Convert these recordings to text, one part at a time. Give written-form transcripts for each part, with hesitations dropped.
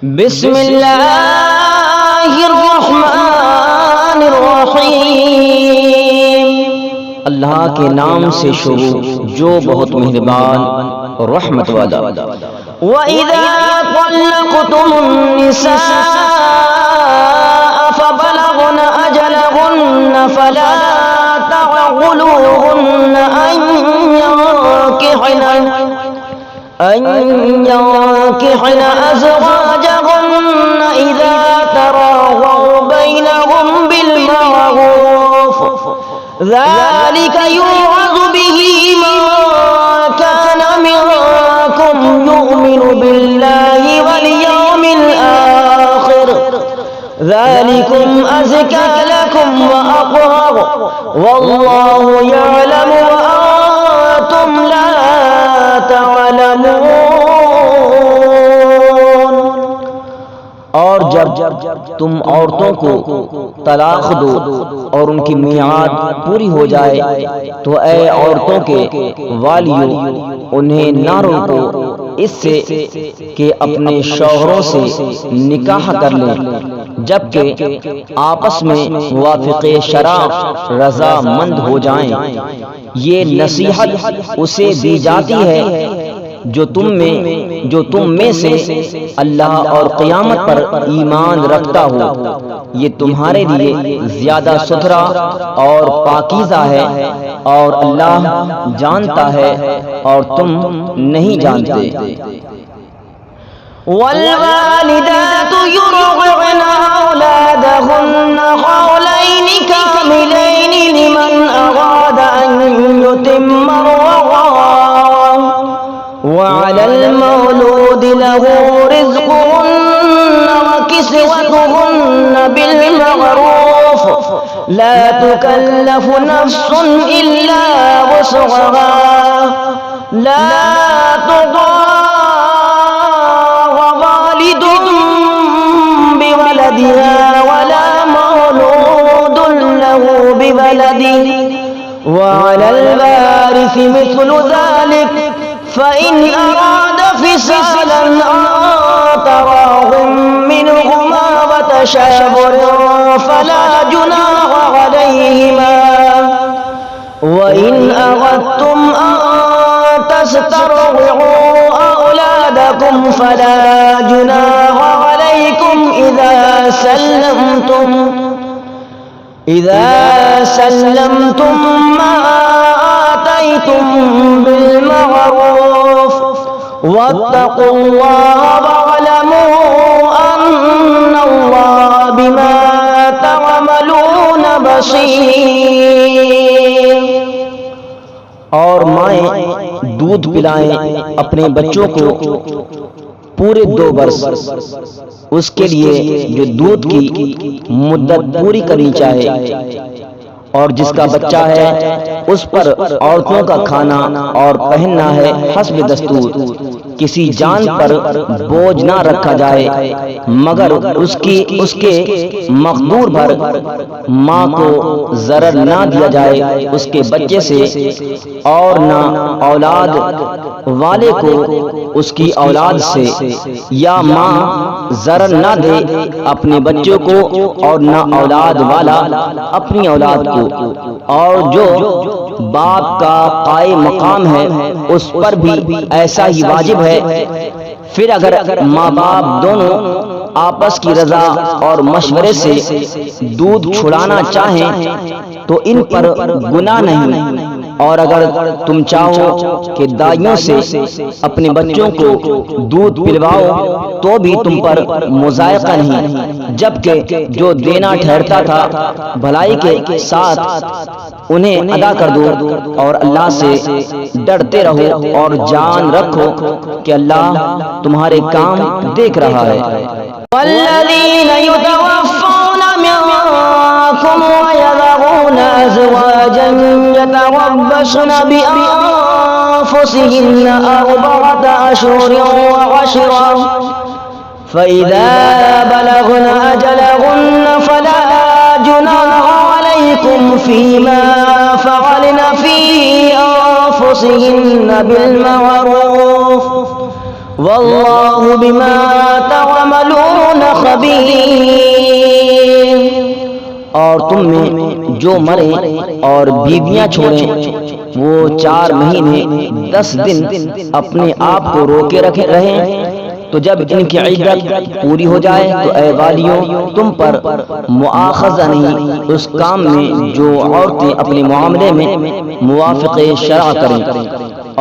بسم اللہ الرحمن الرحیم، اللہ کے نام سے شروع جو بہت مہربان اور رحمت والا۔ وَإِذَا طَلَّقْتُمُ النِّسَاءَ فَبَلَغْنَ أَجَلَهُنَّ فَلَا تَعْضُلُوهُنَّ أَن يَنكِحْنَ أَزْوَاجَهُنَّ إِذَا تَرَاضَوْا بَيْنَهُم بِالْمَعْرُوفِ ۗ ذَلِكَ يُوعَظُ بِهِ مَن كَانَ مِنكُمْ يُؤْمِنُ بِاللَّهِ وَالْيَوْمِ الْآخِرِ ۗ ذَلِكُمْ أَزْكَىٰ لَكُمْ وَأَطْهَرُ ۗ وَاللَّهُ يَعْلَمُ وَأَنتُمْ لَا تعلمون۔ اور جب تم عورتوں کو طلاق دو اور ان کی میعاد پوری ہو جائے تو اے عورتوں کے والیو انہیں نہ روکو اس سے کہ اپنے شوہروں سے نکاح کر لیں جبکہ آپس میں موافق شرع رضا مند ہو جائیں۔ یہ نصیحت اسے دی جاتی ہے جو تم میں سے اللہ اور قیامت پر ایمان رکھتا ہو، یہ تمہارے لیے زیادہ ستھرا اور پاکیزہ ہے اور اللہ جانتا ہے اور تم نہیں جانتے۔ والوالدات يرضعن أولادهن حولين كاملين لمن أراد أن يتم الرضاعة، وعلى المولود له رزقهن وكسوتهن بالمعروف، لا تكلف نفس إلا وسعها، لا تضار والد بولدها ولا مولود له بولده، وعلى الوارث مثل ذلك فإن أراد فصالا عن تراض منهما وتشاور فلا جناح عليهما، وإن أردتم أن تسترضعوا أولادكم فلا جناح عليكم إذا سلمتم ما آتيتم بالمعروف، واتقوا الله واعلموا أن الله بما تعملون بصير۔ اور مائیں دودھ پلائیں اپنے بچوں کو پورے 2 برس، اس کے لیے جو دودھ کی مدت پوری کرنی چاہے، اور جس کا بچہ ہے اس پر عورتوں کا کھانا اور پہننا ہے حسب دستور، کسی جان پر بوجھ نہ رکھا جائے مگر اس کے مقدور بھر، ماں کو ضرر نہ دیا جائے اس کے بچے سے، اور نہ اولاد والے کو اس کی اولاد سے، یا ماں ضرر نہ دے اپنے بچوں کو اور نہ اولاد والا اپنی اولاد کو، اور جو باپ کا قائم مقام ہے اس پر بھی ایسا ہی واجب ہے۔ پھر اگر ماں باپ دونوں آپس کی رضا اور مشورے سے دودھ چھڑانا چاہیں تو ان پر گناہ نہیں، اور اگر تم چاہو کہ دائیوں سے اپنے بچوں کو دودھ پلواؤ تو بھی تم پر مضائقہ نہیں، جبکہ جو دینا ٹھہرتا تھا بھلائی کے ساتھ انہیں ادا کر دو، اور اللہ سے ڈرتے رہو اور جان رکھو کہ اللہ تمہارے کام دیکھ رہا ہے۔ والذين يتوفون منكم ويذرون أزواجا يتربصن بأنفسهن 4 أشهر وعشرا، فإذا بلغن أجلهن فلا جناح عليكم فيما فعلن في أنفسهن بالمعروف، والله بما تعملون سبيل اور تم میں جو مرے اور بیویاں چھوڑیں وہ 4 مہینے 10 دن اپنے آپ کو روکے رہیں، تو جب ان کی عدت پوری ہو جائے تو اے والیوں تم پر مؤاخذہ نہیں اس کام میں جو عورتیں اپنے معاملے میں موافق شرع کریں،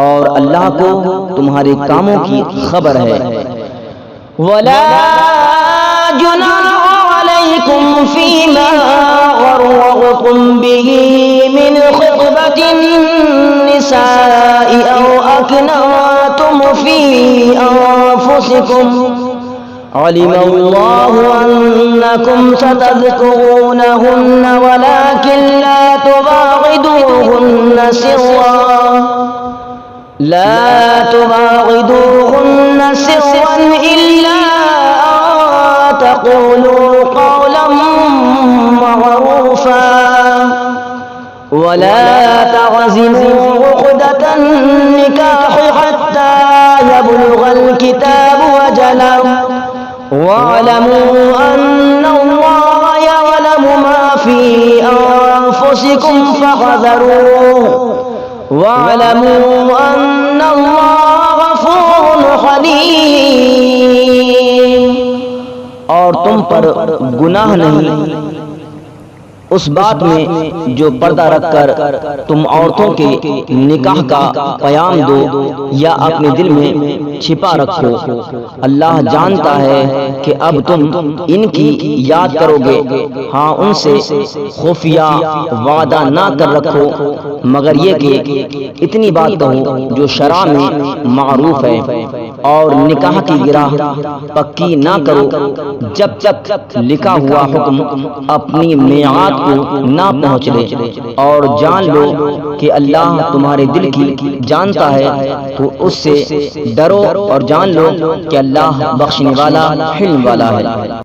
اور اللہ کو تمہارے کاموں کی خبر ہے۔ ولا جناح عليكم فيما غرضتم به من خطبة النساء أو أكننتم في أنفسكم علم الله أنكم ستذكرونهن ولكن لا تباغضوهن سرا إلا أن تقولوا قولا معروفا ولا تعزموا عقدة النكاح حتى يبلغ الكتاب أجله واعلموا أن الله يعلم ما في أنفسكم فاحذروه واعلموا أن الله غفور حليم۔ اور تم پر گناہ نہیں اس بات میں جو پردہ رکھ کر تم عورتوں کے نکاح کا پیام دو یا اپنے دل میں چھپا رکھو، اللہ جانتا ہے کہ اب تم ان کی یاد کرو گے، ہاں ان سے خفیہ وعدہ نہ کر رکھو مگر یہ کہ اتنی بات کہو جو شرع میں معروف ہے، اور نکاح کی گرہ پکی نہ کرو جب تک لکھا ہوا حکم اپنی میعاد کو نہ پہنچ لے، اور جان لو کہ اللہ تمہارے دل کی جانتا ہے، تو اس سے ڈرو اور جان لو کہ اللہ بخشنے والا حلم والا ہے۔